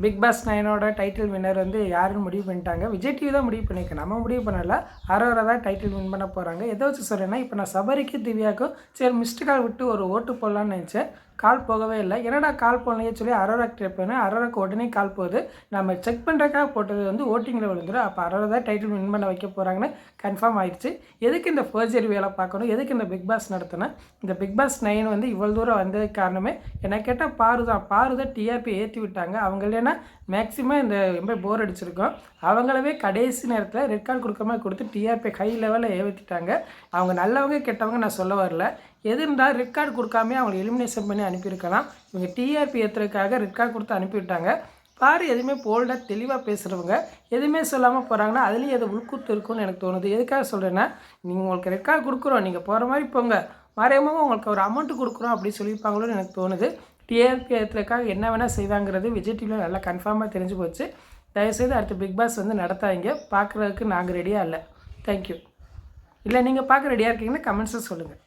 Big pass 9ஓட title winner வந்து யாருன்னு முடிவு பண்ணிட்டாங்க. விஜய் டிவி தான் முடிவு பண்ணியிருக்கு. நம்ம முடிவு பண்ணல. அரோரா தான் டைட்டில் வின் பண்ண போகிறாங்க. எதை வச்சு சொல்கிறேன்னா, இப்போ நான் சபரிக்கு திவ்யாவுக்கும் சரி மிஸ்டு கால் விட்டு ஒரு ஓட்டு போடலான்னு நினச்சேன். கால் போகவே இல்லை. என்னடா கால் போடலையே சொல்லி அரோரா கிட்ட போனேன். அரோராக்கு உடனே கால் போகுது. நம்ம செக் பண்ணுறதுக்காக போட்டது வந்து ஓட்டிங்கில் விழுந்துடும். அப்போ அரோரா தான் டைட்டில் வின் பண்ண வைக்க போகிறாங்கன்னு கன்ஃபார்ம் ஆயிடுச்சு. எதுக்கு இந்த ஃபோர்ஜரி வேலை பார்க்கணும், எதுக்கு இந்த பிக் பாஸ் நடத்தினேன். இந்த பிக் பாஸ் 9 வந்து இவ்வளோ தூரம் வந்ததுக்கு காரணமே என்ன கேட்டால் பாரு தான் டிஆர்பி ஏற்றி விட்டாங்க. அவங்க இல்லைன்னா மேக்ஸிமம் இந்த ரொம்ப போர் அடிச்சிருக்கோம். அவங்களவே கடைசி நேரத்தில் ரெட் கார்டு கொடுக்காம கொடுத்து டிஆர்பி ஹை லெவலில் ஏற்றிட்டாங்க. அவங்க நல்லவங்க கெட்டவங்க நான் சொல்ல வரல. எது இருந்தால் ரெட் கார்டு கொடுக்காமே அவங்களை எலிமினேஷன் பண்ணி அனுப்பியிருக்கலாம். இவங்க டிஆர்பி ஏற்றுறதுக்காக ரெட் கார்டு கொடுத்து அனுப்பிவிட்டாங்க. பாரு எதுவுமே போல்டாக தெளிவாக பேசுகிறவங்க எதுவுமே சொல்லாமல் போகிறாங்கன்னா அதுலேயும் எது உள்கூத்து இருக்குன்னு எனக்கு தோணுது. எதுக்காக சொல்கிறேன்னா, நீங்கள் உங்களுக்கு ரெட் கார்டு கொடுக்குறோம், நீங்கள் போகிற மாதிரி போங்க, மறைமுகமாக உங்களுக்கு ஒரு அமௌண்ட்டு கொடுக்குறோம் அப்படின்னு சொல்லியிருப்பாங்களோன்னு எனக்கு தோணுது. டிஆர்பி ஏற்றுறதுக்காக என்ன வேணால் செய்வாங்கிறது விஜய் டிவியில் நல்லா கன்ஃபார்மாக தெரிஞ்சு போச்சு. தயவுசெய்து அடுத்து பிக் பாஸ் வந்து நடத்தாங்க. பார்க்குறதுக்கு நாங்கள் ரெடியாக இல்லை. தேங்க்யூ. இல்லை நீங்கள் பார்க்க ரெடியாக இருக்கீங்கன்னா கமெண்ட்ஸை சொல்லுங்கள்.